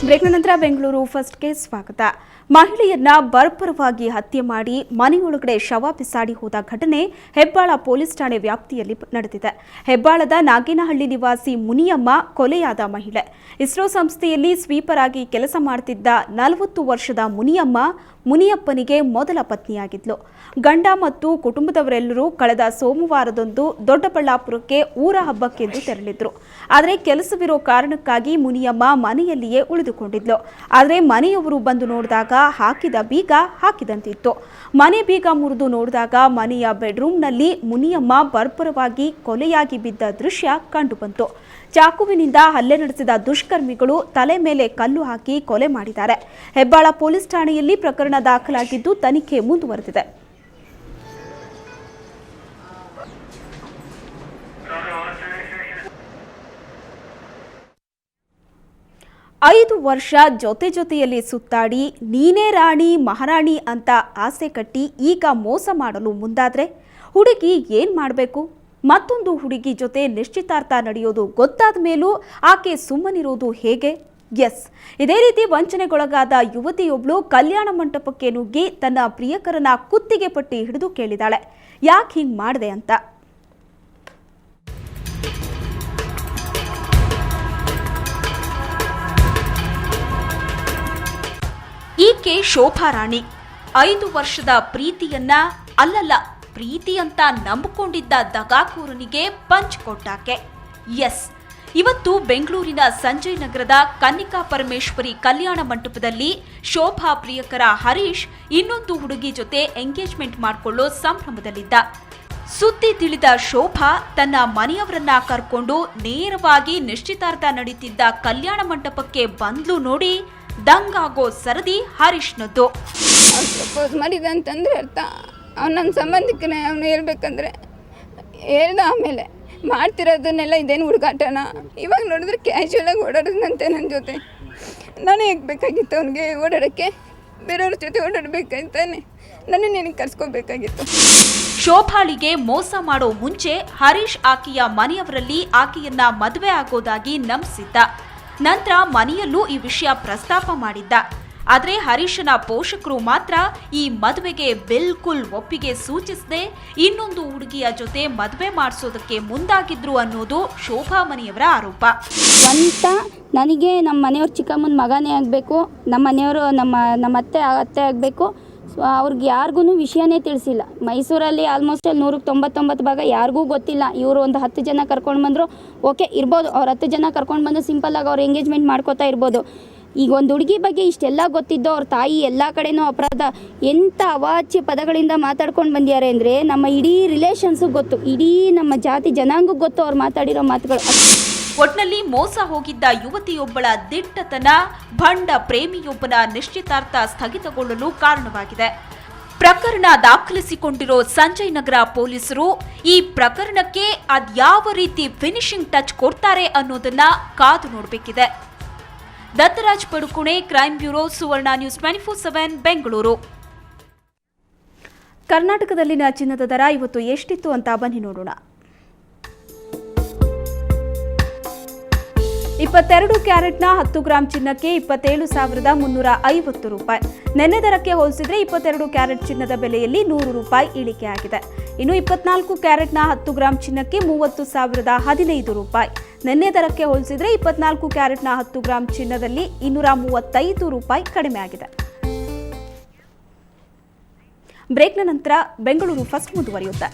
ಬ್ರೇಕ್ನ ನಂತರ ಬೆಂಗಳೂರು ಫಸ್ಟ್ಗೆ ಸ್ವಾಗತ. ಮಹಿಳೆಯನ್ನ ಬರ್ಬರವಾಗಿ ಹತ್ಯೆ ಮಾಡಿ ಮನೆಯೊಳಗಡೆ ಶವ ಬಿಸಾಡಿ ಹೋದ ಘಟನೆ ಹೆಬ್ಬಾಳ ಪೊಲೀಸ್ ಠಾಣೆ ವ್ಯಾಪ್ತಿಯಲ್ಲಿ ನಡೆದಿದೆ. ಹೆಬ್ಬಾಳದ ನಾಗೇನಹಳ್ಳಿ ನಿವಾಸಿ ಮುನಿಯಮ್ಮ ಕೊಲೆಯಾದ ಮಹಿಳೆ. ಇಸ್ರೋ ಸಂಸ್ಥೆಯಲ್ಲಿ ಸ್ವೀಪರ್ ಆಗಿ ಕೆಲಸ ಮಾಡುತ್ತಿದ್ದ 40 ವರ್ಷದ ಮುನಿಯಪ್ಪನಿಗೆ ಮೊದಲ ಪತ್ನಿಯಾಗಿದ್ಲು. ಗಂಡ ಮತ್ತು ಕುಟುಂಬದವರೆಲ್ಲರೂ ಕಳೆದ ಸೋಮವಾರದಂದು ದೊಡ್ಡಬಳ್ಳಾಪುರಕ್ಕೆ ಊರ ಹಬ್ಬಕ್ಕೆಂದು ತೆರಳಿದ್ರು. ಆದರೆ ಕೆಲಸವಿರೋ ಕಾರಣಕ್ಕಾಗಿ ಮುನಿಯಮ್ಮ ಮನೆಯಲ್ಲಿಯೇ ಉಳಿದುಕೊಂಡಿದ್ಲು. ಆದರೆ ಮನೆಯವರು ಬಂದು ನೋಡಿದಾಗ ಹಾಕಿದ ಬೀಗ ಹಾಕಿದಂತಿತ್ತು. ಮನೆ ಬೀಗ ಮುರಿದು ನೋಡಿದಾಗ ಮನೆಯ ಬೆಡ್ರೂಮ್ನಲ್ಲಿ ಮುನಿಯಮ್ಮ ಬರ್ಬರವಾಗಿ ಕೊಲೆಯಾಗಿ ಬಿದ್ದ ದೃಶ್ಯ ಕಂಡುಬಂತು. ಚಾಕುವಿನಿಂದ ಹಲ್ಲೆ ನಡೆಸಿದ ದುಷ್ಕರ್ಮಿಗಳು ತಲೆ ಮೇಲೆ ಕಲ್ಲು ಹಾಕಿ ಕೊಲೆ ಮಾಡಿದ್ದಾರೆ. ಹೆಬ್ಬಾಳ ಪೊಲೀಸ್ ಠಾಣೆಯಲ್ಲಿ ಪ್ರಕರಣ ದಾಖಲಾಗಿದ್ದು ತನಿಖೆ ಮುಂದುವರೆದಿದೆ. ಐದು ವರ್ಷ ಜೊತೆಯಲ್ಲಿ ಸುತ್ತಾಡಿ ನೀನೇ ರಾಣಿ ಮಹಾರಾಣಿ ಅಂತ ಆಸೆ ಕಟ್ಟಿ ಈಗ ಮೋಸ ಮಾಡಲು ಮುಂದಾದ್ರೆ ಹುಡುಗಿ ಏನ್ ಮಾಡಬೇಕು? ಮತ್ತೊಂದು ಹುಡುಗಿ ಜೊತೆ ನಿಶ್ಚಿತಾರ್ಥ ನಡೆಯೋದು ಗೊತ್ತಾದ ಮೇಲೂ ಆಕೆ ಸುಮ್ಮನಿರೋದು ಹೇಗೆ? ಎಸ್, ಇದೇ ರೀತಿ ವಂಚನೆಗೊಳಗಾದ ಯುವತಿಯೊಬ್ಳು ಕಲ್ಯಾಣ ಮಂಟಪಕ್ಕೆ ನುಗ್ಗಿ ತನ್ನ ಪ್ರಿಯಕರನ ಕುತ್ತಿಗೆ ಪಟ್ಟಿ ಹಿಡಿದು ಕೇಳಿದಾಳೆ, ಯಾಕೆ ಹಿಂಗ್ ಮಾಡಿದೆ ಅಂತ. ಈಕೆ ಶೋಭಾರಾಣಿ 5 ವರ್ಷದ ಪ್ರೀತಿಯನ್ನ ಪ್ರೀತಿ ಅಂತ ನಂಬಿಕೊಂಡಿದ್ದ ದಗಾಕೋರನಿಗೆ ಪಂಚ್ ಕೊಟ್ಟಾಕೆ. ಎಸ್, ಇವತ್ತು ಬೆಂಗಳೂರಿನ ಸಂಜಯ್ ನಗರದ ಕನ್ನಿಕಾ ಪರಮೇಶ್ವರಿ ಕಲ್ಯಾಣ ಮಂಟಪದಲ್ಲಿ ಶೋಭಾ ಪ್ರಿಯಕರ ಹರೀಶ್ ಇನ್ನೊಂದು ಹುಡುಗಿ ಜೊತೆ ಎಂಗೇಜ್ಮೆಂಟ್ ಮಾಡಿಕೊಳ್ಳೋ ಸಂಭ್ರಮದಲ್ಲಿದ್ದ. ಸುದ್ದಿ ತಿಳಿದ ಶೋಭಾ ತನ್ನ ಮನೆಯವರನ್ನ ಕರ್ಕೊಂಡು ನೇರವಾಗಿ ನಿಶ್ಚಿತಾರ್ಥ ನಡೀತಿದ್ದ ಕಲ್ಯಾಣ ಮಂಟಪಕ್ಕೆ ಬಂದ್ಲು. ನೋಡಿ, ದಂಗಾಗೋ ಸರದಿ ಹರೀಶ್ನದ್ದು. ಪ್ರಪೋಸ್ ಮಾಡಿದ ಅಂತಂದ್ರೆ ಅರ್ಥ ಅವ್ನು ನನ್ನ ಸಂಬಂಧಿಕನೇ. ಅವನು ಹೇಳ್ಬೇಕಂದ್ರೆ ಹೇಳ್ದ, ಆಮೇಲೆ ಮಾಡ್ತಿರೋದನ್ನೆಲ್ಲ ಇದೇನು ಹುಡುಗಾಟನ. ಇವಾಗ ನೋಡಿದ್ರೆ ಕ್ಯಾಶುವಲಾಗಿ ಓಡಾಡೋದಂತೆ ನನ್ನ ಜೊತೆ. ನಾನು ಹೇಗೆ ಬೇಕಾಗಿತ್ತು ಅವನಿಗೆ ಓಡಾಡೋಕ್ಕೆ? ಬೇರೆಯವ್ರ ಜೊತೆ ಓಡಾಡಬೇಕಾಯ್ತಾನೆ, ನಾನು ನಿನಗೆ ಕರ್ಸ್ಕೋಬೇಕಾಗಿತ್ತು. ಶೋಭಾಳಿಗೆ ಮೋಸ ಮಾಡೋ ಮುಂಚೆ ಹರೀಶ್ ಆಕೆಯ ಮನೆಯವರಲ್ಲಿ ಆಕೆಯನ್ನ ಮದುವೆ ಆಗೋದಾಗಿ ನಂಬಿಸಿದ್ದ. ನಂತರ ಮನೆಯಲ್ಲೂ ಈ ವಿಷಯ ಪ್ರಸ್ತಾಪ ಮಾಡಿದ್ದ. ಆದರೆ ಹರೀಶನ ಪೋಷಕರು ಮಾತ್ರ ಈ ಮದುವೆಗೆ ಬಿಲ್ಕುಲ್ ಒಪ್ಪಿಗೆ ಸೂಚಿಸದೆ ಇನ್ನೊಂದು ಹುಡುಗಿಯ ಜೊತೆ ಮದುವೆ ಮಾಡಿಸೋದಕ್ಕೆ ಮುಂದಾಗಿದ್ರು ಅನ್ನೋದು ಶೋಭಾ ಮನೆಯವರ ಆರೋಪ. ಅಂತ ನನಗೆ ನಮ್ಮ ಮನೆಯವ್ರ ಚಿಕ್ಕಮ್ಮನ ಮಗನೇ ಆಗಬೇಕು, ನಮ್ಮ ಮನೆಯವರು ನಮ್ಮ ಅತ್ತೆ ಆಗಬೇಕು. ಅವ್ರಿಗೆ ಯಾರಿಗೂ ವಿಷಯನೇ ತಿಳಿಸಿಲ್ಲ. ಮೈಸೂರಲ್ಲಿ ಆಲ್ಮೋಸ್ಟ್ 199 ಭಾಗ ಯಾರಿಗೂ ಗೊತ್ತಿಲ್ಲ. ಇವರು ಒಂದು 10 ಜನ ಕರ್ಕೊಂಡು ಬಂದರು, ಓಕೆ ಇರ್ಬೋದು. ಅವ್ರು 10 ಜನ ಕರ್ಕೊಂಡು ಬಂದು ಸಿಂಪಲ್ಲಾಗಿ ಅವ್ರು ಎಂಗೇಜ್ಮೆಂಟ್ ಮಾಡ್ಕೋತಾ ಇರ್ಬೋದು. ಈಗ ಒಂದು ಹುಡುಗಿ ಬಗ್ಗೆ ಇಷ್ಟೆಲ್ಲ ಗೊತ್ತಿದ್ದೋ ಅವ್ರ ತಾಯಿ ಎಲ್ಲ ಕಡೆನೂ ಅಪರಾಧ ಎಂಥ ಅವಾಚ್ಯ ಪದಗಳಿಂದ ಮಾತಾಡ್ಕೊಂಡು ಬಂದಿದ್ದಾರೆ ಅಂದರೆ ನಮ್ಮ ಇಡೀ ರಿಲೇಷನ್ಸು ಗೊತ್ತು, ಇಡೀ ನಮ್ಮ ಜಾತಿ ಜನಾಂಗಕ್ಕೆ ಗೊತ್ತು ಅವ್ರು ಮಾತಾಡಿರೋ ಮಾತುಗಳು. ಒಟ್ನಲ್ಲಿ ಮೋಸ ಹೋಗಿದ್ದ ಯುವತಿಯೊಬ್ಬಳ ದಿಟ್ಟತನ ಭಂಡ ಪ್ರೇಮಿಯೊಬ್ಬನ ನಿಶ್ಚಿತಾರ್ಥ ಸ್ಥಗಿತಗೊಳ್ಳಲು ಕಾರಣವಾಗಿದೆ. ಪ್ರಕರಣ ದಾಖಲಿಸಿಕೊಂಡಿರೋ ಸಂಜಯ್ ನಗರ ಪೊಲೀಸರು ಈ ಪ್ರಕರಣಕ್ಕೆ ಅದ್ಯಾವ ರೀತಿ ಫಿನಿಶಿಂಗ್ ಟಚ್ ಕೊಡ್ತಾರೆ ಅನ್ನೋದನ್ನ ಕಾದು ನೋಡಬೇಕಿದೆ. ದತ್ತರಾಜ್ ಪಡುಕುಣೆ, ಕ್ರೈಮ್ ಬ್ಯೂರೋ, ಸುವರ್ಣ ನ್ಯೂಸ್ 24/7 ಬೆಂಗಳೂರು. ಕರ್ನಾಟಕದಲ್ಲಿನ ಚಿನ್ನದ ದರ ಇವತ್ತು ಎಷ್ಟಿತ್ತು ಅಂತ ಬನ್ನಿ ನೋಡೋಣ. 22 ಕ್ಯಾರೆಟ್ನ 10 ಗ್ರಾಂ ಚಿನ್ನಕ್ಕೆ 27,350 ರೂಪಾಯಿ. ನೆನ್ನೆ ದರಕ್ಕೆ ಹೋಲಿಸಿದ್ರೆ 22 ಕ್ಯಾರೆಟ್ ಚಿನ್ನದ ಬೆಲೆಯಲ್ಲಿ 100 ರೂಪಾಯಿ ಇಳಿಕೆಯಾಗಿದೆ. ಇನ್ನು 24 ಕ್ಯಾರೆಟ್ನ 10 ಗ್ರಾಂ ಚಿನ್ನಕ್ಕೆ 30,015 ರೂಪಾಯಿ. ನೆನ್ನೆ ದರಕ್ಕೆ ಹೋಲಿಸಿದ್ರೆ 24 ಕ್ಯಾರೆಟ್ನ 10 ಗ್ರಾಂ ಚಿನ್ನದಲ್ಲಿ 235 ರೂಪಾಯಿ ಕಡಿಮೆ ಆಗಿದೆ. ಬ್ರೇಕ್ನ ನಂತರ ಬೆಂಗಳೂರು ಫಸ್ಟ್ ಮುಂದುವರಿಯುತ್ತೆ.